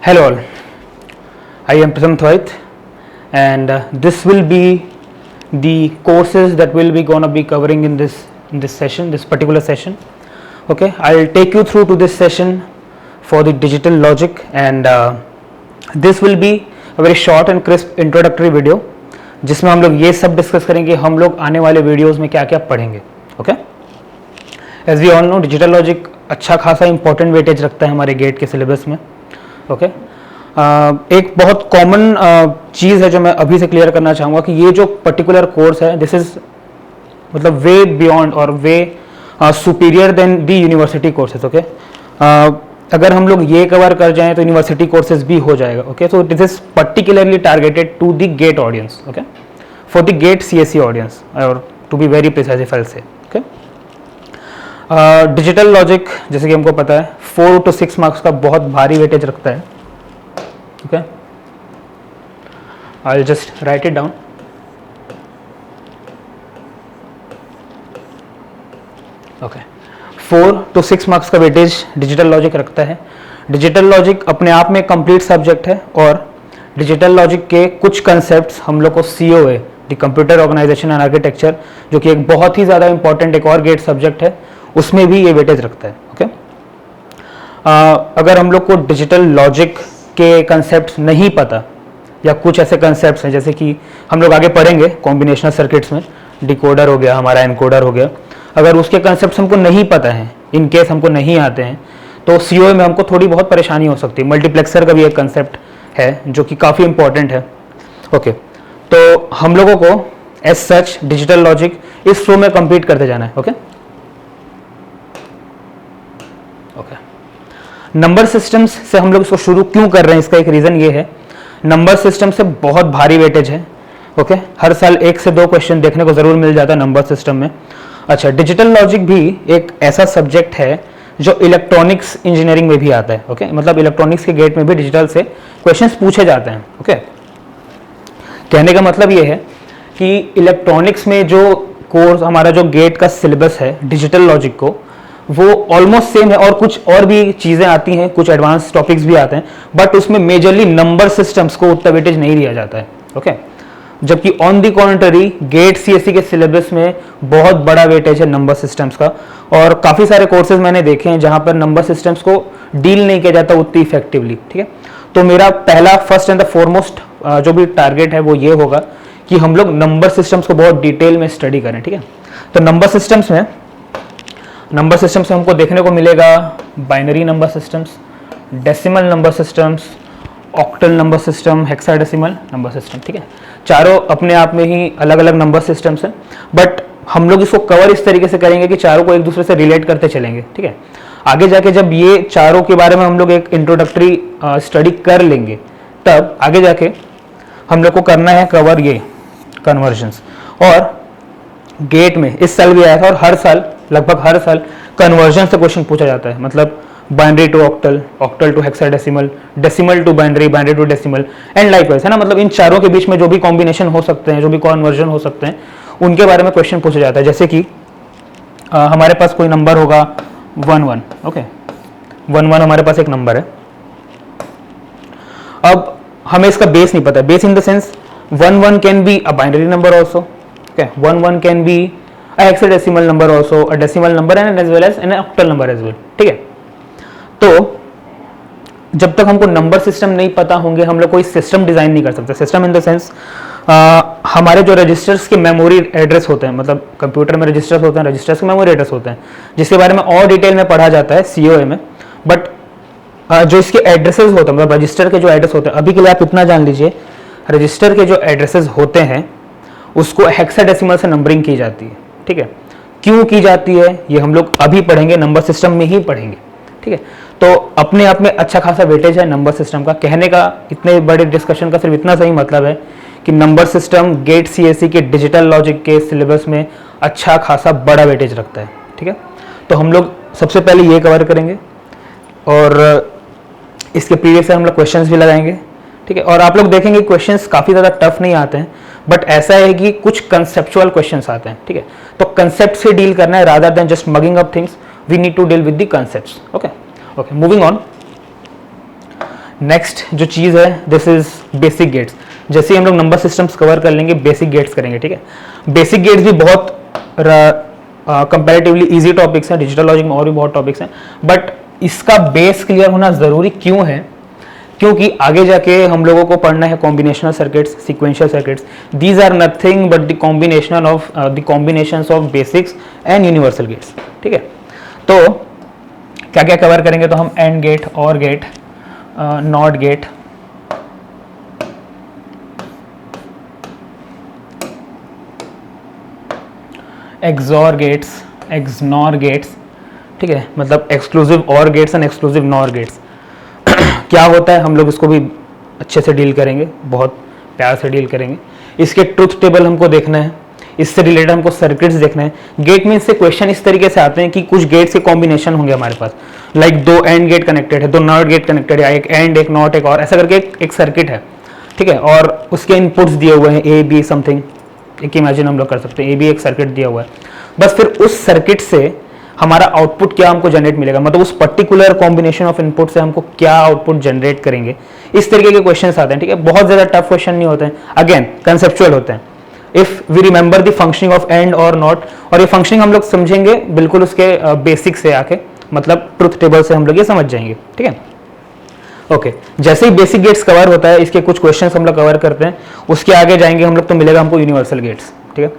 Hello all, I am Pratham Thwait and this will be the courses that we'll be gonna be covering in this session, this particular session. Okay, I'll take you through to this session for the digital logic and this will be a very short and crisp introductory video जिसमें हम लोग ये सब discuss करेंगे हम लोग आने वाले वीडियोस में क्या क्या पढ़ेंगे. Okay, as we all know digital logic अच्छा खासा इंपॉर्टेंट वेटेज रखता है हमारे गेट के सिलेबस में. ओके, एक बहुत कॉमन चीज़ है जो मैं अभी से क्लियर करना चाहूँगा कि ये जो पर्टिकुलर कोर्स है दिस इज मतलब वे बियॉन्ड और वे सुपीरियर देन दी यूनिवर्सिटी कोर्सेज. ओके, अगर हम लोग ये कवर कर जाएं तो यूनिवर्सिटी कोर्सेज भी हो जाएगा. Okay, so this is particularly targeted to the GATE audience. Okay, for the GATE CSE audience और to be very precise if I say. Okay, digital logic जैसे कि हमको पता है 4 to 6 मार्क्स का बहुत भारी वेटेज रखता है. Okay, I will just right it down. Okay, 4 to 6 marks का वेटेज डिजिटल लॉजिक रखता है. डिजिटल लॉजिक अपने आप में कंप्लीट सब्जेक्ट है और डिजिटल लॉजिक के कुछ कंसेप्ट्स हम लोग को COA the computer organization and architecture जो कि एक बहुत ही ज़्यादा इंपॉर्टेंट एक और गेट सब्जेक्ट है उसमें भी ये वेटेज रखता है. ओके, अगर हम लोग को डिजिटल लॉजिक के कंसेप्ट्स नहीं पता या कुछ ऐसे कंसेप्ट्स हैं जैसे कि हम लोग आगे पढ़ेंगे कॉम्बिनेशनल सर्किट्स में डिकोडर हो गया हमारा एनकोडर हो गया, अगर उसके कंसेप्ट्स हमको नहीं पता है इन केस हमको नहीं आते हैं तो COA में हमको थोड़ी बहुत परेशानी हो सकती है. मल्टीप्लेक्सर का भी एक कंसेप्ट है जो कि काफ़ी इंपॉर्टेंट है. ओके, तो हम लोगों को एज सच डिजिटल लॉजिक इस फ्लो में कंप्लीट करते जाना है. ओके, नंबर सिस्टम्स से हम लोग इसको शुरू क्यों कर रहे हैं इसका एक रीज़न ये है नंबर सिस्टम से बहुत भारी वेटेज है. ओके, हर साल 1 से 2 क्वेश्चन देखने को ज़रूर मिल जाता है नंबर सिस्टम में. अच्छा, डिजिटल लॉजिक भी एक ऐसा सब्जेक्ट है जो इलेक्ट्रॉनिक्स इंजीनियरिंग में भी आता है. ओके, मतलब इलेक्ट्रॉनिक्स के गेट में भी डिजिटल से क्वेश्चंस पूछे जाते हैं. ओके, कहने का मतलब ये है कि इलेक्ट्रॉनिक्स में जो कोर्स हमारा जो गेट का सिलेबस है डिजिटल लॉजिक को वो ऑलमोस्ट सेम है और कुछ और भी चीज़ें आती हैं, कुछ एडवांस टॉपिक्स भी आते हैं बट उसमें मेजरली नंबर सिस्टम्स को उतना वेटेज नहीं दिया जाता है. ओके, जबकि on the contrary GATE CSE के सिलेबस में बहुत बड़ा वेटेज है नंबर सिस्टम्स का और काफ़ी सारे कोर्सेज मैंने देखे हैं जहाँ पर नंबर सिस्टम्स को डील नहीं किया जाता उतनी इफेक्टिवली. ठीक है, तो मेरा पहला फर्स्ट एंड द फॉरमोस्ट जो भी टारगेट है वो ये होगा कि हम लोग नंबर सिस्टम्स को बहुत डिटेल में स्टडी करें. ठीक है, तो नंबर सिस्टम्स में हमको देखने को मिलेगा binary number systems, decimal number systems, octal number system, hexadecimal number system. ठीक है, चारों अपने आप में ही अलग अलग नंबर सिस्टम्स हैं बट हम लोग इसको कवर इस तरीके से करेंगे कि चारों को एक दूसरे से रिलेट करते चलेंगे. ठीक है, आगे जाके जब ये चारों के बारे में हम लोग एक इंट्रोडक्टरी स्टडी कर लेंगे तब आगे जाके हम लोग को करना है कवर ये कन्वर्जन्स. और गेट में इस साल भी आया था और हर साल लगभग हर साल कन्वर्जन से क्वेश्चन पूछा जाता है. मतलब binary to octal, octal to hexadecimal, decimal to binary, binary to decimal and likewise है ना. मतलब इन चारों के बीच में जो भी कॉम्बिनेशन हो सकते हैं, जो भी कन्वर्जन हो सकते हैं उनके बारे में क्वेश्चन पूछा जाता है. जैसे कि हमारे पास कोई नंबर होगा 11. ओके, 11 हमारे पास एक नंबर है. अब हमें इसका बेस नहीं पता. Base in the sense 11 can be a binary number also. Okay, 11 can be a hexadecimal number also, a decimal number and as well as an octal number as well. ठीक है, तो जब तक हमको नंबर सिस्टम नहीं पता होंगे हम लोग कोई सिस्टम डिजाइन नहीं कर सकते. सिस्टम इन द सेंस हमारे जो रजिस्टर्स के मेमोरी एड्रेस होते हैं, मतलब कंप्यूटर में रजिस्टर्स होते हैं, रजिस्टर्स के मेमोरी एड्रेस होते हैं जिसके बारे में और डिटेल में पढ़ा जाता है COA में. बट जो इसके एड्रेसेस होते हैं मतलब रजिस्टर के जो एड्रेस होते हैं, अभी के लिए आप इतना जान लीजिए रजिस्टर के जो एड्रेसेस होते हैं उसको हेक्साडेसिमल से नंबरिंग की जाती है. ठीक है, क्यों की जाती है ये हम लोग अभी पढ़ेंगे, नंबर सिस्टम में ही पढ़ेंगे. ठीक है, तो अपने आप में अच्छा खासा वेटेज है नंबर सिस्टम का. कहने का इतने बड़े डिस्कशन का सिर्फ इतना सही मतलब है कि नंबर सिस्टम गेट CSE के डिजिटल लॉजिक के सिलेबस में अच्छा खासा बड़ा वेटेज रखता है. ठीक है, तो हम लोग सबसे पहले ये कवर करेंगे और इसके प्रीवियस से हम लोग क्वेश्चंस भी लगाएंगे. ठीक है, और आप लोग देखेंगे क्वेश्चंस काफ़ी ज़्यादा टफ नहीं आते हैं बट ऐसा है कि कुछ कंसेप्चुअल क्वेश्चंस आते हैं. ठीक है, तो कंसेप्ट से डील करना है rather than just mugging up things. We need to deal with the concepts. Okay, moving on. Next जो चीज़ है दिस इज बेसिक गेट्स। जैसे ही हम लोग नंबर सिस्टम्स कवर कर लेंगे बेसिक गेट्स करेंगे, ठीक है। बेसिक गेट्स भी बहुत कंपैरेटिवली इजी टॉपिक्स हैं, डिजिटल लॉजिक में और भी बहुत टॉपिक्स हैं, बट इसका बेस क्लियर होना ज़रूरी क्यों है? क्योंकि आगे जाके हम लोगों को पढ़ना है combinational circuits, sequential circuits. These are nothing but the combinations of basics and universal gates, ठीक है। तो क्या क्या कवर करेंगे? तो हम AND gate, OR gate, NOT gate, XOR gates, XNOR gates, ठीक है, मतलब exclusive OR gates and exclusive NOR gates क्या होता है हम लोग इसको भी अच्छे से डील करेंगे, बहुत प्यार से डील करेंगे। इसके ट्रुथ टेबल हमको देखना है, इससे रिलेटेड हमको सर्किट्स देखना है। गेट मीन्स से क्वेश्चन इस तरीके से आते हैं कि कुछ गेट्स के कॉम्बिनेशन होंगे हमारे पास, लाइक दो एंड गेट कनेक्टेड है, दो नॉट गेट कनेक्टेड है, एक एंड, एक नॉट, एक और, ऐसा करके एक सर्किट है, ठीक है। और उसके इनपुट्स दिए हुए हैं ए बी समथिंग, एक इमेजिन हम लोग कर सकते हैं ए बी एक सर्किट दिया हुआ है। बस फिर उस सर्किट से हमारा आउटपुट क्या हमको जनरेट मिलेगा, मतलब उस पर्टिकुलर कॉम्बिनेशन ऑफ इनपुट से हमको क्या आउटपुट जनरेट करेंगे, इस तरीके के क्वेश्चंस आते हैं, ठीक है। बहुत ज़्यादा टफ क्वेश्चन नहीं होते हैं, अगेन कंसेप्चुअल होते हैं। If we remember the functioning of AND OR NOT, और ये फंक्शनिंग हम लोग समझेंगे बिल्कुल उसके बेसिक से आके, मतलब ट्रुथ टेबल से हम लोग ये समझ जाएंगे, ठीक है। ओके, जैसे ही बेसिक गेट्स कवर होता है, इसके कुछ क्वेश्चंस हम लोग कवर करते हैं, उसके आगे जाएंगे हम लोग तो मिलेगा हमको यूनिवर्सल गेट्स, ठीक है।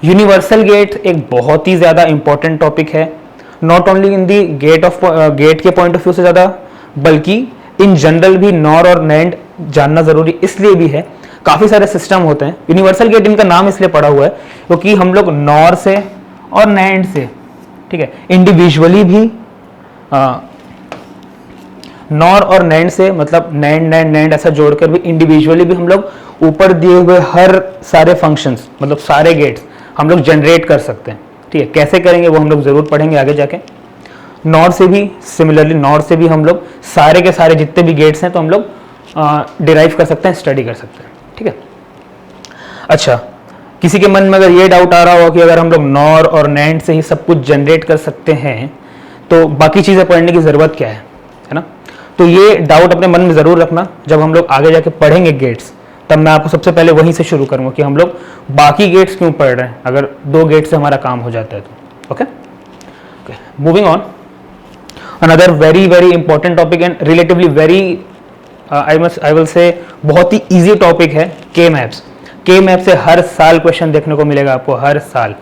यूनिवर्सल गेट एक बहुत ही ज़्यादा इंपॉर्टेंट टॉपिक है, not only in the GATE के पॉइंट ऑफ व्यू से ज़्यादा, बल्कि इन जनरल भी नॉर और नैंड जानना ज़रूरी इसलिए भी है। काफ़ी सारे सिस्टम होते हैं, यूनिवर्सल गेट इनका नाम इसलिए पड़ा हुआ है क्योंकि हम लोग नॉर से और नैंड से, ठीक है, इंडिविजुअली भी नॉर और नैंड से, मतलब नैंड नैंड नैंड ऐसा जोड़कर भी इंडिविजुअली भी हम लोग ऊपर दिए हुए हर सारे फंक्शंस, मतलब सारे गेट्स हम लोग जनरेट कर सकते हैं, ठीक है। कैसे करेंगे वो हम लोग जरूर पढ़ेंगे आगे जाके। नॉर से भी सिमिलरली, नॉर से भी हम लोग सारे के सारे जितने भी गेट्स हैं तो हम लोग डिराइव कर सकते हैं, स्टडी कर सकते हैं, ठीक है। अच्छा, किसी के मन में अगर ये डाउट आ रहा हो कि अगर हम लोग नॉर और नैंड से ही सब कुछ जनरेट कर सकते हैं तो बाकी चीज़ें पढ़ने की ज़रूरत क्या है ना। तो ये डाउट अपने मन में ज़रूर रखना, जब हम लोग आगे जाके पढ़ेंगे गेट्स तब मैं आपको सबसे पहले वहीं से शुरू करूँगा कि हम लोग बाकी गेट्स क्यों पढ़ रहे हैं अगर दो गेट से हमारा काम हो जाता है तो। Okay, moving on, another very very important topic and relatively very I will say बहुत ही इजी टॉपिक है के मैप्स। के मैप से हर साल क्वेश्चन देखने को मिलेगा आपको, हर साल,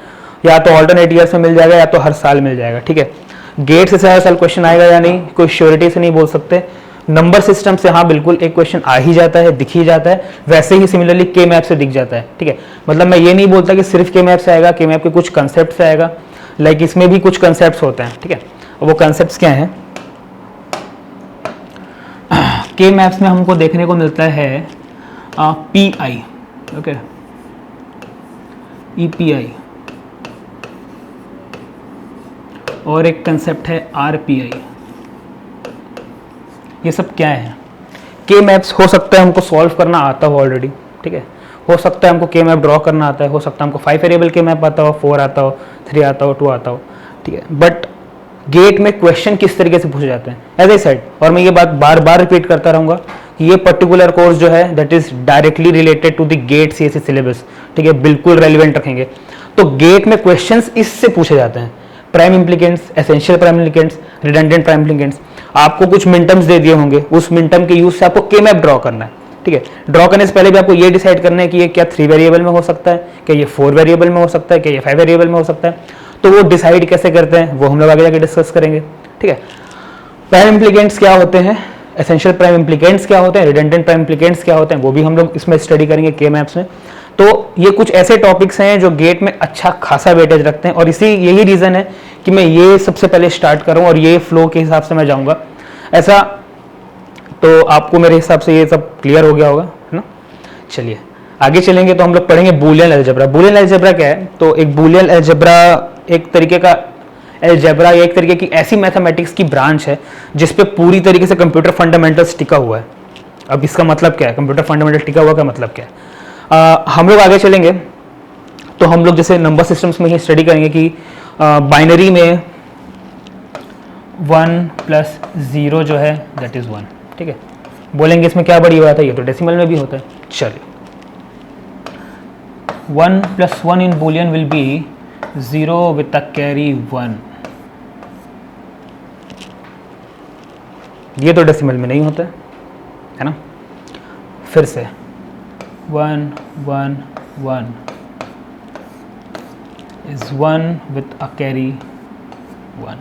या तो ऑल्टरनेट ईयर्स में मिल जाएगा या तो हर साल मिल जाएगा, ठीक है। गेट से हर साल क्वेश्चन आएगा या नहीं, कोई श्योरिटी से नहीं बोल सकते। नंबर सिस्टम से हाँ बिल्कुल एक क्वेश्चन आ ही जाता है, दिख ही जाता है, वैसे ही सिमिलरली के मैप से दिख जाता है, ठीक है। मतलब मैं ये नहीं बोलता कि सिर्फ के मैप से आएगा, के मैप के कुछ कंसेप्ट से आएगा, लाइक इसमें भी कुछ कंसेप्ट होते हैं, ठीक है। वो कंसेप्ट क्या हैं? के मैप्स में हमको देखने को मिलता है पी आई, ओके, ईपीआई, और एक कंसेप्ट है आरपीआई। ये सब क्या है? के मैप्स हो सकता है हमको सॉल्व करना आता हो ऑलरेडी, ठीक है, हो सकता है हमको के मैप ड्रॉ करना आता है, हो सकता है हमको 5 वेरिएबल के मैप आता हो, 4 आता हो, 3 आता हो, 2 आता हो, ठीक है। बट गेट में क्वेश्चन किस तरीके से पूछे जाते हैं, एज ए सेड, और मैं ये बात बार बार रिपीट करता रहूंगा कि ये पर्टिकुलर कोर्स जो है that is directly related to the GATE CSE syllabus, ठीक है, बिल्कुल रेलिवेंट रखेंगे। तो गेट में क्वेश्चंस इससे पूछे जाते हैं, prime implicants, essential prime implicants, redundant prime implicants. आपको कुछ मिनटम्स दे दिए होंगे, उस मिनटम के यूज से आपको के मैप ड्रॉ करना है, ठीक है। ड्रॉ करने से पहले भी आपको ये डिसाइड करना है कि ये क्या 3 वेरिएबल में हो सकता है, क्या ये 4 वेरिएबल में हो सकता है, क्या ये 5 वेरिएबल में हो सकता है। तो वो डिसाइड कैसे करते हैं वो हम लोग आगे जाके डिस्कस करेंगे, ठीक है। प्राइम इम्प्लीकेंट्स क्या होते हैं, एसेंशियल प्राइम इम्प्लीकेंट्स क्या होते हैं, रिडंडेंट प्राइम इम्प्लीकेंट्स क्या होते हैं, वो भी हम लोग इसमें स्टडी करेंगे के मैप्स में। तो ये कुछ ऐसे टॉपिक्स हैं जो गेट में अच्छा खासा वेटेज रखते हैं, और यही रीज़न है कि मैं ये सबसे पहले स्टार्ट करूँ और ये फ्लो के हिसाब से मैं जाऊँगा ऐसा। तो आपको मेरे हिसाब से ये सब क्लियर हो गया होगा, है ना। चलिए आगे चलेंगे तो हम लोग पढ़ेंगे बूलियन अलजेब्रा। बूलियन अलजेब्रा क्या है? तो एक बूलियन अलजेब्रा एक तरीके का अलजेब्रा या एक तरीके की ऐसी मैथमेटिक्स की ब्रांच है जिसपे पूरी तरीके से कंप्यूटर फंडामेंटल्स टिका हुआ है। अब इसका मतलब क्या है, कंप्यूटर फंडामेंटल टिका हुआ का मतलब क्या है? हम लोग आगे चलेंगे तो हम लोग जैसे नंबर सिस्टम्स में ही स्टडी करेंगे कि बाइनरी में 1 + 0 जो है दैट इज 1, ठीक है। बोलेंगे इसमें क्या बड़ी बात है, ये तो डेसिमल में भी होता है। चलिए 1 + 1 in Boolean will be 0 with a carry 1। ये तो डेसिमल में नहीं होता है ना। फिर से 1 1 1 is 1 with a carry 1।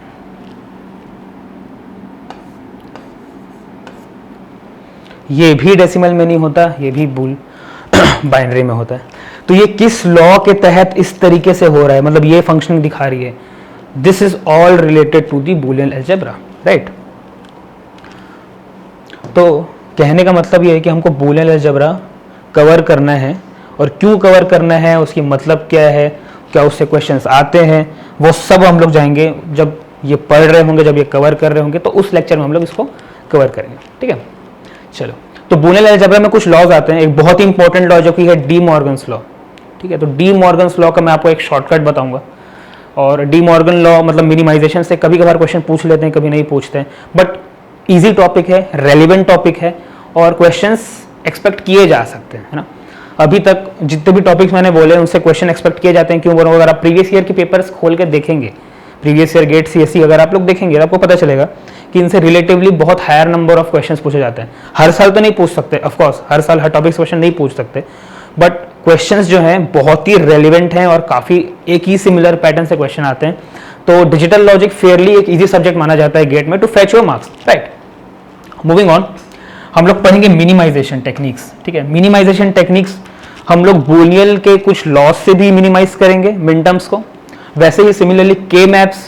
ये भी डेसिमल में नहीं होता, ये भी बुल बाइनरी में होता है। तो ये किस लॉ के तहत इस तरीके से हो रहा है, मतलब ये फंक्शन दिखा रही है। This is all related to the Boolean algebra, right. तो कहने का मतलब ये है कि हमको बूलियन अलजेब्रा कवर करना है, और क्यों कवर करना है, उसकी मतलब क्या है, क्या उससे क्वेश्चंस आते हैं, वो सब हम लोग जाएंगे जब ये पढ़ रहे होंगे, जब ये कवर कर रहे होंगे, तो उस लेक्चर में हम लोग इसको कवर करेंगे, ठीक है। चलो, तो बूलियन अलजेब्रा में कुछ लॉज आते हैं। एक बहुत ही इंपॉर्टेंट लॉ जो कि है डी मॉर्गन्स लॉ, ठीक है। तो डी मॉर्गन्स लॉ का मैं आपको एक शॉर्टकट बताऊंगा, और डी मॉर्गन लॉ मतलब मिनिमाइजेशन से कभी कभार क्वेश्चन पूछ लेते हैं, कभी नहीं पूछते हैं, बट ईजी टॉपिक है, रेलिवेंट टॉपिक है, और क्वेश्चंस एक्सपेक्ट किए जा सकते हैं, है ना। अभी तक जितने भी टॉपिक्स मैंने बोले उनसे क्वेश्चन एक्सपेक्ट किए जाते हैं। क्यों बोलो, अगर आप प्रीवियस ईयर के पेपर्स खोल के देखेंगे, प्रीवियस ईयर गेट सीएससी अगर आप लोग देखेंगे तो आपको पता चलेगा कि इनसे रिलेटिवली बहुत हायर नंबर ऑफ क्वेश्चंस पूछे जाते हैं। हर साल तो नहीं पूछ सकते, ऑफ कोर्स हर साल हर टॉपिक क्वेश्चन नहीं पूछ सकते, बट क्वेश्चंस जो हैं बहुत ही रेलिवेंट हैं और काफ़ी एक ही सिमिलर पैटर्न से क्वेश्चन आते हैं। तो डिजिटल लॉजिक फेयरली एक ईजी सब्जेक्ट माना जाता है गेट में to fetch your marks, right. Moving on, हम लोग पढ़ेंगे मिनिमाइजेशन टेक्निक्स, ठीक है। मिनिमाइजेशन टेक्निक्स हम लोग बूलियन के कुछ लॉस से भी मिनिमाइज करेंगे मिन टर्म्स को, वैसे ही सिमिलरली के मैप्स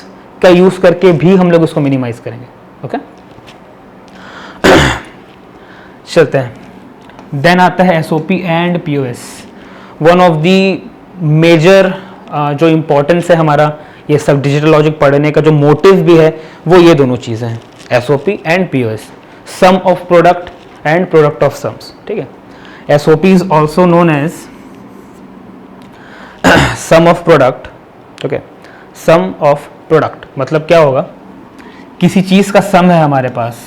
का यूज करके भी हम लोग उसको मिनिमाइज करेंगे, ओके। चलते हैं, देन आता है SOP and POS. One of the major जो इम्पोर्टेंस है हमारा ये सब डिजिटल लॉजिक पढ़ने का, जो मोटिव भी है, वो ये दोनों चीज़ें हैं, SOP and POS, sum of product and product of sums, ठीक है। SOP is also known as sum of product, okay. Sum of product मतलब क्या होगा, किसी चीज़ का सम है हमारे पास,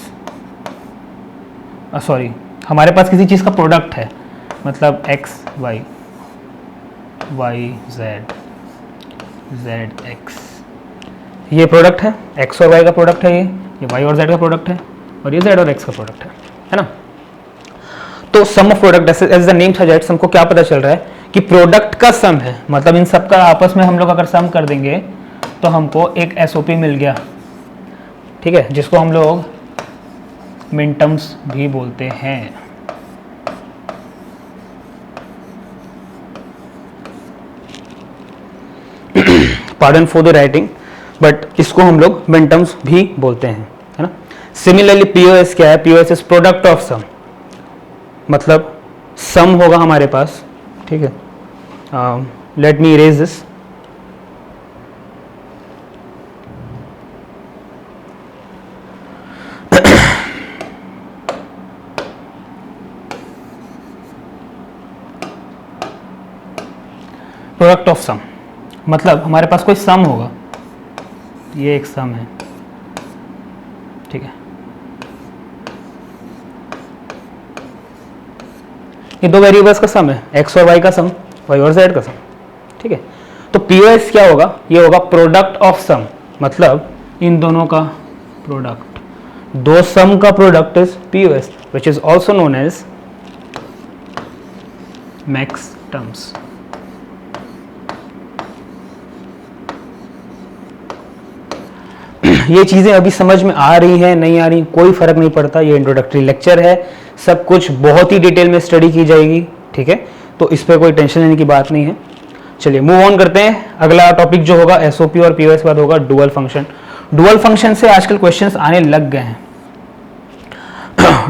सॉरी हमारे पास किसी चीज़ का प्रोडक्ट है, मतलब X Y, Y Z, Z X, ये प्रोडक्ट है, एक्स और वाई का प्रोडक्ट है, ये वाई और जेड का प्रोडक्ट है, और ये जेड और एक्स का प्रोडक्ट है ना। तो sum of product as the name suggests, हमको क्या पता चल रहा है कि प्रोडक्ट का सम है, मतलब इन सब का आपस में हम लोग अगर सम कर देंगे तो हमको एक एसओपी मिल गया, ठीक है, जिसको हम लोग मिन टर्म्स भी बोलते हैं। Pardon for the writing, but इसको हम लोग मिन टर्म्स भी बोलते हैं, है ना। सिमिलरली पीओएस क्या है, POS is product of sum, मतलब सम होगा हमारे पास, ठीक है। Let me erase this, product of sum मतलब हमारे पास कोई सम होगा, ये एक सम है, ठीक है। ये दो वेरिएबल्स का सम है, एक्स और वाई का सम, वाई और जेड का सम, ठीक है। तो पीओएस क्या होगा, ये होगा प्रोडक्ट ऑफ सम, मतलब इन दोनों का प्रोडक्ट, दो सम का product is POS, which is also known as max terms. ये चीज़ें अभी समझ में आ रही हैं, नहीं आ रही, कोई फर्क नहीं पड़ता, ये इंट्रोडक्टरी लेक्चर है, सब कुछ बहुत ही डिटेल में स्टडी की जाएगी, ठीक है। तो इस पर कोई टेंशन लेने की बात नहीं है। चलिए मूव ऑन करते हैं, अगला टॉपिक जो होगा एसओपी और पीओएस के बाद होगा डुअल फंक्शन। डुअल फंक्शन से आजकल क्वेश्चंस आने लग गए हैं।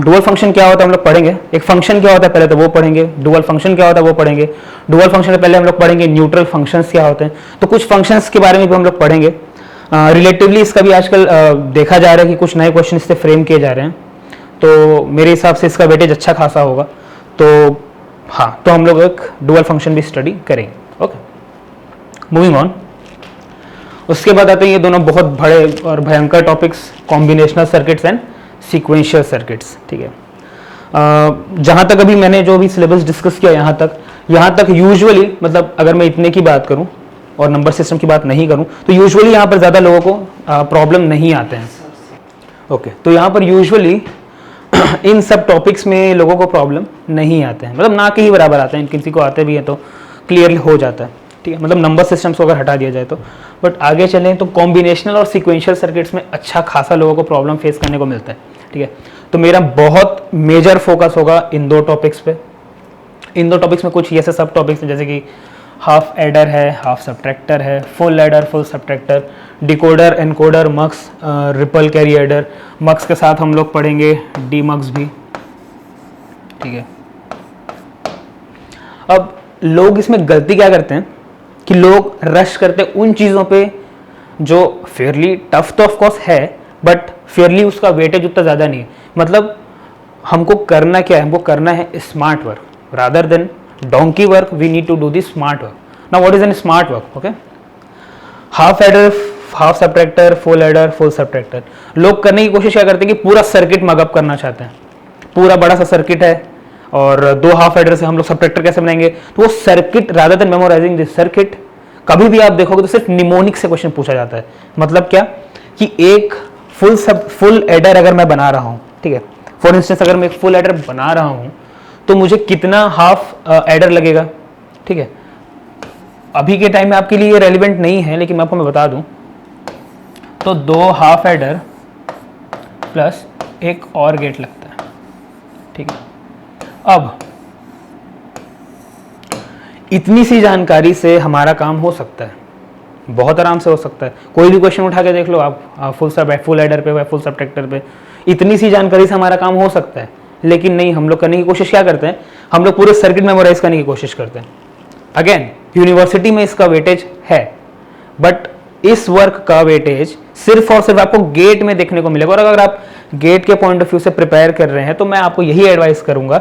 डुअल फंक्शन क्या होता है हम लोग पढ़ेंगे, एक फंक्शन क्या होता है पहले तो वो पढ़ेंगे, डुअल फंक्शन क्या होता है वो पढ़ेंगे। डुअल फंक्शन से पहले हम लोग पढ़ेंगे न्यूट्रल फंक्शंस क्या होते हैं, तो कुछ फंक्शंस के बारे में भी हम लोग पढ़ेंगे। रिलेटिवली इसका भी आजकल देखा जा रहा है कि कुछ नए क्वेश्चन इससे फ्रेम किए जा रहे हैं, तो मेरे हिसाब से इसका वेटेज अच्छा खासा होगा। तो हाँ, तो हम लोग एक डुअल फंक्शन भी स्टडी करेंगे, ओके। मूविंग ऑन, उसके बाद आते हैं ये दोनों बहुत बड़े और भयंकर topics, combinational circuits and sequential circuits, ठीक है। जहाँ तक अभी मैंने जो भी सिलेबस डिस्कस किया यहाँ तक यूजुअली, मतलब अगर मैं इतने की बात करूँ और नंबर सिस्टम की बात नहीं करूँ, तो यूजुअली यहाँ पर ज़्यादा लोगों को प्रॉब्लम नहीं आते हैं। ओके, तो यहाँ पर यूजुअली इन सब टॉपिक्स में लोगों को प्रॉब्लम नहीं आते हैं, मतलब ना के ही बराबर आते हैं, किसी को आते भी हैं तो क्लियरली हो जाता है, ठीक है, मतलब नंबर सिस्टम्स को अगर हटा दिया जाए तो। बट आगे चलें तो कॉम्बिनेशनल और सीक्वेंशियल सर्किट्स में अच्छा खासा लोगों को प्रॉब्लम फेस करने को मिलता है, ठीक है। तो मेरा बहुत मेजर फोकस होगा इन दो टॉपिक्स पे। इन दो टॉपिक्स में कुछ ऐसे सब टॉपिक्स हैं जैसे कि हाफ एडर है, हाफ सब्ट्रैक्टर है, full adder, full subtractor, decoder, encoder, mux, ripple carry adder. Mux के साथ हम लोग पढ़ेंगे डी मक्स भी, ठीक है। अब लोग इसमें गलती क्या करते हैं कि लोग रश करते हैं उन चीज़ों पे जो फेयरली टफ तो ऑफकोर्स है, बट फेयरली उसका वेटेज उतना ज़्यादा नहीं है। मतलब हमको करना क्या है, हमको करना है smart work rather than donkey work. We need to do the smart work. Now what is an smart work? Okay, half adder, half subtractor, full adder, full subtractor. लोग करने की कोशिश क्या करते हैं कि पूरा सर्किट मगअप करना चाहते हैं। पूरा बड़ा सा सर्किट है और दो हाफ एडर से हम लोग सब्ट्रैक्टर कैसे बनाएंगे, तो वो circuit rather than memorising this circuit, कभी भी आप देखोगे तो सिर्फ निमोनिक से क्वेश्चन पूछा जाता है। मतलब क्या कि एक फुल एडर अगर मैं बना रहा हूँ, ठीक है, फॉर इंस्टेंस अगर मैं एक फुल एडर बना रहा हूँ तो मुझे कितना हाफ एडर लगेगा, ठीक है। अभी के टाइम में आपके लिए ये रेलिवेंट नहीं है, लेकिन मैं आपको बता दूं तो दो हाफ एडर प्लस एक और गेट लगता है, ठीक है। अब इतनी सी जानकारी से हमारा काम हो सकता है, बहुत आराम से हो सकता है। कोई भी क्वेश्चन उठा के देख लो आप, फुल एडर पे, फुल सब्ट्रैक्टर पे, इतनी सी जानकारी से हमारा काम हो सकता है। लेकिन नहीं, हम लोग करने की कोशिश क्या करते हैं, हम लोग पूरे सर्किट मेमोराइज करने की कोशिश करते हैं। अगेन यूनिवर्सिटी में इसका वेटेज है, बट इस वर्क का वेटेज सिर्फ और सिर्फ आपको गेट में देखने को मिलेगा। और अगर आप गेट के पॉइंट ऑफ व्यू से प्रिपेयर कर रहे हैं तो मैं आपको यही एडवाइस करूंगा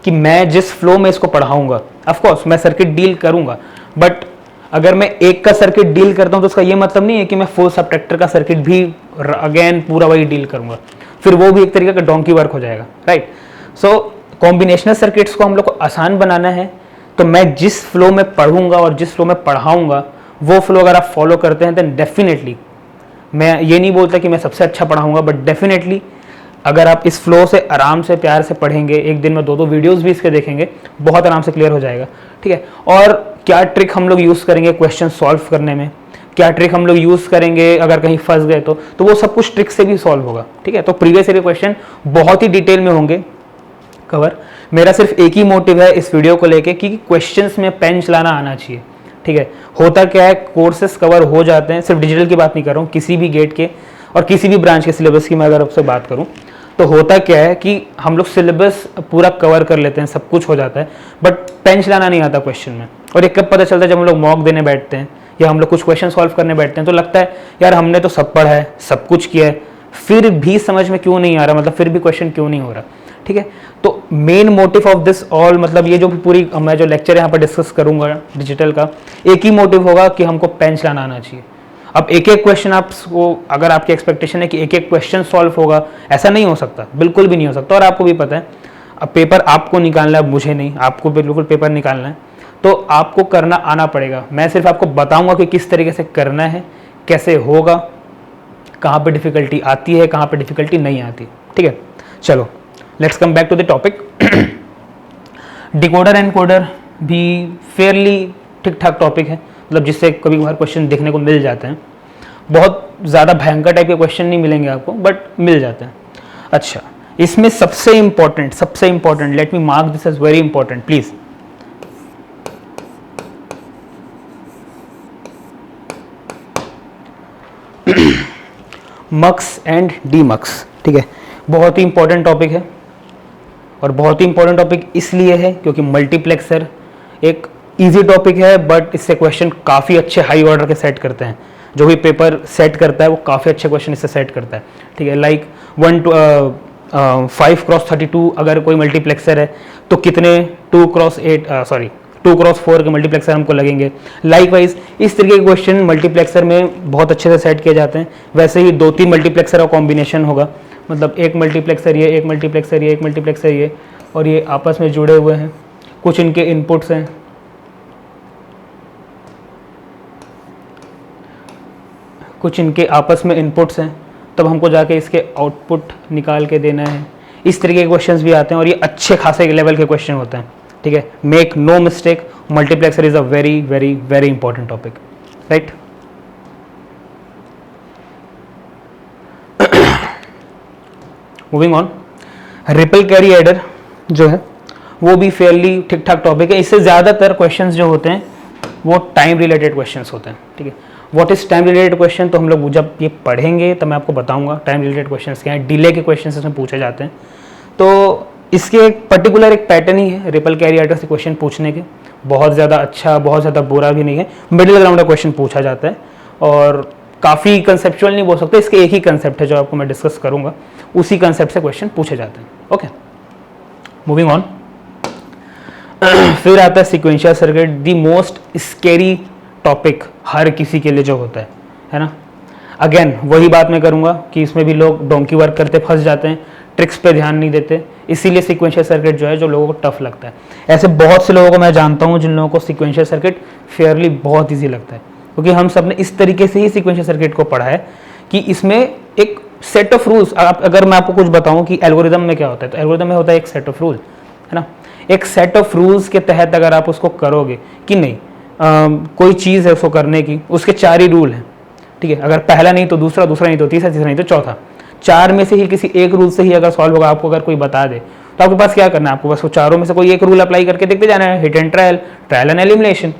कि मैं जिस फ्लो में इसको पढ़ाऊंगा, ऑफकोर्स मैं सर्किट डील करूंगा, बट अगर मैं एक का सर्किट डील करता हूं तो उसका ये मतलब नहीं है कि मैं फुल सब्ट्रैक्टर का सर्किट भी अगेन पूरा वही डील करूंगा, फिर वो भी एक तरीके का डोंकी वर्क हो जाएगा, राइट। सो कॉम्बिनेशनल सर्किट्स को हम लोग को आसान बनाना है, तो मैं जिस फ्लो में पढ़ूंगा और जिस फ्लो में पढ़ाऊंगा वो फ्लो अगर आप फॉलो करते हैं देन डेफिनेटली, मैं ये नहीं बोलता कि मैं सबसे अच्छा पढ़ाऊंगा, बट डेफिनेटली अगर आप इस फ्लो से आराम से प्यार से पढ़ेंगे, एक दिन में 2-2 वीडियोस भी इसके देखेंगे, बहुत आराम से क्लियर हो जाएगा, ठीक है। और क्या ट्रिक हम लोग यूज़ करेंगे क्वेश्चन सॉल्व करने में, क्या ट्रिक हम लोग यूज़ करेंगे अगर कहीं फंस गए तो वो सब कुछ ट्रिक से भी सॉल्व होगा, ठीक है। तो प्रीवियस ईयर क्वेश्चन बहुत ही डिटेल में होंगे कवर। मेरा सिर्फ एक ही मोटिव है इस वीडियो को लेके कि क्वेश्चंस में पेन चलाना आना चाहिए, ठीक है। होता क्या है, कोर्सेस कवर हो जाते हैं, सिर्फ डिजिटल की बात नहीं कर रहा हूँ, किसी भी गेट के और किसी भी ब्रांच के सिलेबस की मैं अगर आपसे बात करूँ तो होता क्या है कि हम लोग सिलेबस पूरा कवर कर लेते हैं, सब कुछ हो जाता है, बट पेन चलाना नहीं आता क्वेश्चन में। और एक कब पता चलता है, जब हम लोग मॉक देने बैठते हैं या हम लोग कुछ क्वेश्चन सॉल्व करने बैठते हैं तो लगता है यार हमने तो सब पढ़ा है, सब कुछ किया है, फिर भी समझ में क्यों नहीं आ रहा, मतलब फिर भी क्वेश्चन क्यों नहीं हो रहा, ठीक है। तो main motive of this all, मतलब ये जो पूरी मैं जो लेक्चर यहाँ पर डिस्कस करूंगा डिजिटल का, एक ही मोटिव होगा कि हमको पेन चलाना आना चाहिए। अब एक एक क्वेश्चन आपको, अगर आपकी एक्सपेक्टेशन है कि एक एक क्वेश्चन सॉल्व होगा, ऐसा नहीं हो सकता, बिल्कुल भी नहीं हो सकता। और आपको भी पता है, अब पेपर आपको निकालना है, मुझे नहीं, आपको बिल्कुल पेपर निकालना है, तो आपको करना आना पड़ेगा। मैं सिर्फ आपको बताऊंगा कि किस तरीके से करना है, कैसे होगा, कहाँ पे डिफिकल्टी आती है, कहाँ पे डिफिकल्टी नहीं आती, ठीक है। चलो let's come back to the topic. Decoder and coder भी फेयरली ठीक ठाक टॉपिक है, मतलब जिससे कभी कभार क्वेश्चन देखने को मिल जाते हैं। बहुत ज़्यादा भयंकर टाइप के क्वेश्चन नहीं मिलेंगे आपको, बट मिल जाते हैं। अच्छा, इसमें सबसे important, let me mark this as very important please, mux and demux, ठीक है। बहुत ही इंपॉर्टेंट टॉपिक है, और बहुत ही इंपॉर्टेंट टॉपिक इसलिए है क्योंकि मल्टीप्लेक्सर एक इजी टॉपिक है, बट इससे क्वेश्चन काफ़ी अच्छे हाई ऑर्डर के सेट करते हैं। जो भी पेपर सेट करता है वो काफ़ी अच्छे क्वेश्चन इससे सेट करता है, ठीक है। लाइक 5x32 अगर कोई मल्टीप्लेक्सर है तो कितने 2x4 के मल्टीप्लेक्सर हमको लगेंगे। लाइकवाइज इस तरीके के क्वेश्चन मल्टीप्लेक्सर में बहुत अच्छे से सेट किए जाते हैं। वैसे ही 2-3 मल्टीप्लेक्सर का कॉम्बिनेशन होगा, मतलब एक मल्टीप्लेक्सर ये, एक मल्टीप्लेक्सर ये, एक मल्टीप्लेक्सर ये, और ये आपस में जुड़े हुए हैं, कुछ इनके इनपुट्स हैं, कुछ इनके आपस में इनपुट्स हैं, तब हमको जाके इसके आउटपुट निकाल के देना है। इस तरीके के क्वेश्चंस भी आते हैं और ये अच्छे खासे लेवल के क्वेश्चन होते हैं, ठीक है। Make no mistake, multiplexer is a very very very important topic, right. Moving on, ripple carry adder जो है वो भी फेयरली ठीक ठाक टॉपिक है। इससे ज़्यादातर क्वेश्चंस जो होते हैं वो टाइम रिलेटेड क्वेश्चंस होते हैं, ठीक है। What is time related question, तो हम लोग जब ये पढ़ेंगे तो मैं आपको बताऊंगा टाइम रिलेटेड क्वेश्चंस क्या हैं। डिले के क्वेश्चंस इसमें पूछे जाते हैं, तो इसके एक पर्टिकुलर एक पैटर्न ही है रिपल कैरी एडर से क्वेश्चन पूछने के। बहुत ज़्यादा अच्छा, बहुत ज़्यादा बुरा भी नहीं है, मिडिल ग्राउंड का क्वेश्चन पूछा जाता है और काफ़ी कंसेप्चुअल नहीं बोल सकते, इसके एक ही कंसेप्ट है जो आपको मैं डिस्कस करूंगा, उसी कंसेप्ट से क्वेश्चन पूछे जाते हैं। Okay, moving on. फिर आता है sequential circuit, the most scary topic हर किसी के लिए जो होता है ना। अगेन वही बात मैं करूंगा कि इसमें भी लोग डोंकी वर्क करते फंस जाते हैं, ट्रिक्स पे ध्यान नहीं देते, इसीलिए सीक्वेंशियल सर्किट जो है जो लोगों को टफ लगता है। ऐसे बहुत से लोगों को मैं जानता हूं जिन लोगों को सीक्वेंशियल सर्किट फेयरली बहुत ईजी लगता है, क्योंकि हम सब ने इस तरीके से ही सीक्वेंशियल सर्किट को पढ़ा है कि इसमें एक सेट ऑफ रूल्स, अगर मैं आपको कुछ बताऊं कि एल्गोरिदम में क्या होता है, तो एल्गोरिदम में होता है एक सेट ऑफ रूल, है ना। एक सेट ऑफ रूल्स के तहत अगर आप उसको करोगे कि नहीं, कोई चीज़ है उसको करने की, उसके 4 ही रूल हैं, ठीक है। अगर पहला नहीं तो दूसरा, दूसरा नहीं तो तीसरा, तीसरा नहीं तो चौथा, 4 में से ही किसी एक रूल से ही अगर सॉल्व होगा, आपको अगर कोई बता दे तो आपके पास क्या करना है, आपको बस वो चारों में से कोई एक रूल अप्लाई करके देखते जाना है, hit and trial, trial and elimination.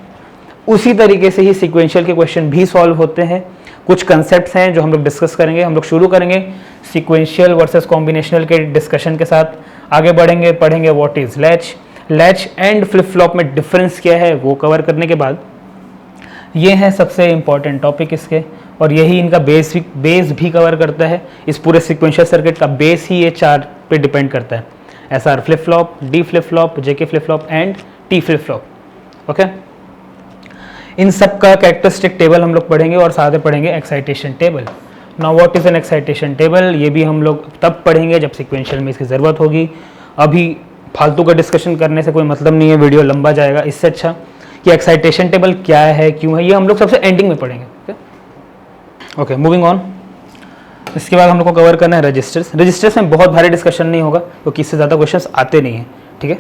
उसी तरीके से ही सीक्वेंशियल के क्वेश्चन भी सॉल्व होते हैं। कुछ कंसेप्ट्स हैं जो हम लोग डिस्कस करेंगे। हम लोग शुरू करेंगे सीक्वेंशियल वर्सेस कॉम्बिनेशनल के डिस्कशन के साथ, आगे बढ़ेंगे, पढ़ेंगे what is latch, latch and flip flop में डिफरेंस क्या है वो कवर करने के बाद ये है सबसे इंपॉर्टेंट टॉपिक इसके, और यही इनका बेस भी कवर करता है। इस पूरे सीक्वेंशियल सर्किट का बेस ही ये 4 पे डिपेंड करता है, SR flip flop, D flip flop, JK flip flop and T flip flop. Okay, इन सब का कैरेक्टरिस्टिक टेबल हम लोग पढ़ेंगे और साथ में पढ़ेंगे excitation table. Now what is N excitation table, ये भी हम लोग तब पढ़ेंगे जब सीक्वेंशियल में इसकी ज़रूरत होगी। अभी फालतू का डिस्कशन करने से कोई मतलब नहीं है, वीडियो लंबा जाएगा। इससे अच्छा कि एक्साइटेशन टेबल क्या है, क्यों है, ये हम लोग सबसे एंडिंग में पढ़ेंगे। Okay, moving on. इसके बाद हम लोग को कवर करना है रजिस्टर्स। रजिस्टर्स में बहुत भारी डिस्कशन नहीं होगा क्योंकि इससे ज़्यादा क्वेश्चंस आते नहीं हैं, ठीक है।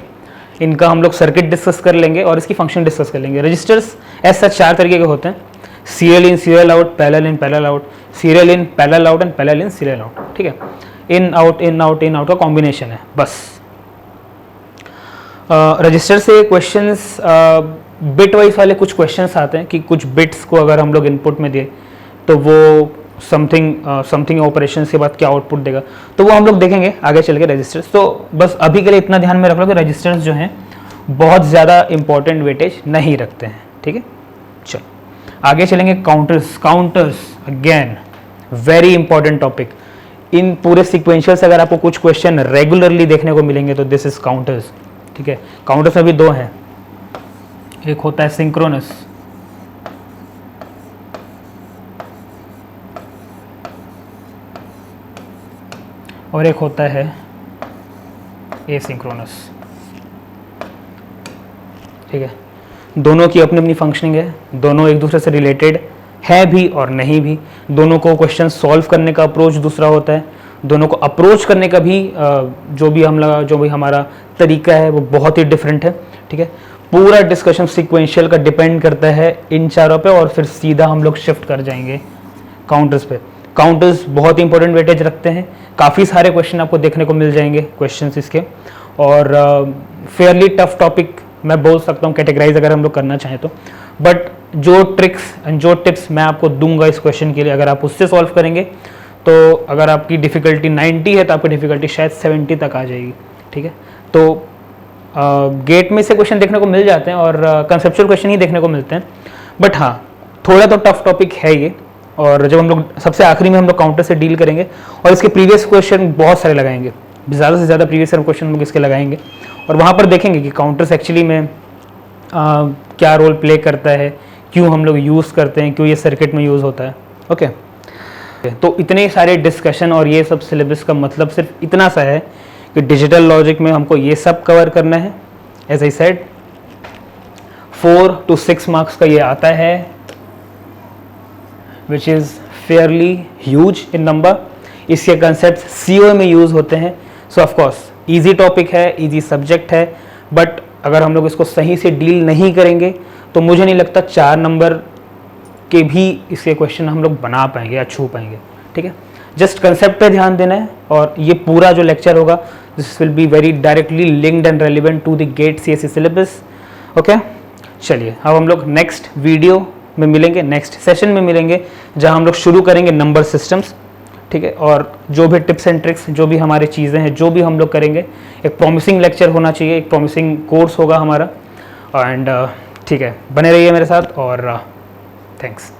इनका हम लोग सर्किट डिस्कस कर लेंगे और इसकी फंक्शन डिस्कस कर लेंगे। रजिस्टर्स ऐसा 4 तरीके के होते हैं, serial in, serial out, parallel in, parallel out, serial in, parallel out and parallel in, serial out, ठीक है। In out, in out, in out का कॉम्बिनेशन है बस। रजिस्टर से क्वेश्चंस बिट वाइज वाले कुछ क्वेश्चंस आते हैं कि कुछ बिट्स को अगर हम लोग इनपुट में दें तो वो समथिंग ऑपरेशन के बाद क्या आउटपुट देगा, तो वो हम लोग देखेंगे आगे चल के रजिस्टर्स। तो बस अभी के लिए इतना ध्यान में रख लो कि रजिस्टर्स जो हैं बहुत ज़्यादा इंपॉर्टेंट वेटेज नहीं रखते हैं, ठीक है। चलो आगे चलेंगे। Counters, counters again very important topic. इन पूरे सीक्वेंशियल से अगर आपको कुछ क्वेश्चन रेगुलरली देखने को मिलेंगे तो दिस इज काउंटर्स, ठीक है। काउंटर्स में भी 2 हैं, एक होता है सिंक्रोनस और एक होता है एसिंक्रोनस, ठीक है। दोनों की अपनी अपनी फंक्शनिंग है, दोनों एक दूसरे से रिलेटेड है भी और नहीं भी। दोनों को क्वेश्चन सॉल्व करने का अप्रोच दूसरा होता है, दोनों को अप्रोच करने का भी जो भी हमारा तरीका है वो बहुत ही डिफरेंट है, ठीक है। पूरा डिस्कशन सीक्वेंशियल का डिपेंड करता है इन चारों पे और फिर सीधा हम लोग शिफ्ट कर जाएंगे काउंटर्स पे। काउंटर्स बहुत ही इंपॉर्टेंट वेटेज रखते हैं, काफ़ी सारे क्वेश्चन आपको देखने को मिल जाएंगे क्वेश्चंस इसके, और फेयरली टफ टॉपिक मैं बोल सकता हूँ कैटेगराइज अगर हम लोग करना चाहें तो। बट जो ट्रिक्स एंड जो टिप्स मैं आपको दूंगा इस क्वेश्चन के लिए, अगर आप उससे सॉल्व करेंगे तो अगर आपकी डिफ़िकल्टी 90 है तो आपकी डिफ़िकल्टी शायद 70 तक आ जाएगी, ठीक है। तो गेट में से क्वेश्चन देखने को मिल जाते हैं और कंसेप्चुअल क्वेश्चन ही देखने को मिलते हैं, बट हाँ थोड़ा तो टफ टॉपिक है ये। और जब हम लोग सबसे आखिरी में हम लोग काउंटर से डील करेंगे और इसके प्रीवियस क्वेश्चन बहुत सारे लगाएंगे, ज़्यादा से ज़्यादा प्रीवियस क्वेश्चन हम लोग इसके लगाएंगे और वहाँ पर देखेंगे कि काउंटर्स एक्चुअली में क्या रोल प्ले करता है, क्यों हम लोग यूज़ करते हैं, क्यों ये सर्किट में यूज़ होता है। ओके, तो इतने सारे डिस्कशन और ये सब सिलेबस का मतलब सिर्फ इतना सा है कि डिजिटल लॉजिक में हमको ये सब कवर करना है. As I said 4 to 6 marks का ये आता है, which is fairly huge in number. इसके कंसेप्ट CO में यूज़ होते हैं. सो ऑफकोर्स ईजी टॉपिक है, ईजी सब्जेक्ट है, बट अगर हम लोग इसको सही से डील नहीं करेंगे तो मुझे नहीं लगता 4 नंबर के भी इसके क्वेश्चन हम लोग बना पाएंगे या छू पाएंगे. ठीक है, जस्ट कंसेप्ट पे ध्यान देना है. और ये पूरा जो लेक्चर होगा this will be very directly linked and relevant to the GATE CSE सिलेबस. ओके, चलिए अब हम लोग नेक्स्ट वीडियो में मिलेंगे, नेक्स्ट सेशन में मिलेंगे, जहां हम लोग शुरू करेंगे नंबर सिस्टम्स. ठीक है, और जो भी टिप्स एंड ट्रिक्स, जो भी हमारी चीज़ें हैं, जो भी हम लोग करेंगे, एक प्रॉमिसिंग लेक्चर होना चाहिए, एक प्रॉमिसिंग कोर्स होगा हमारा. एंड ठीक है, बने रहिए मेरे साथ और थैंक्स.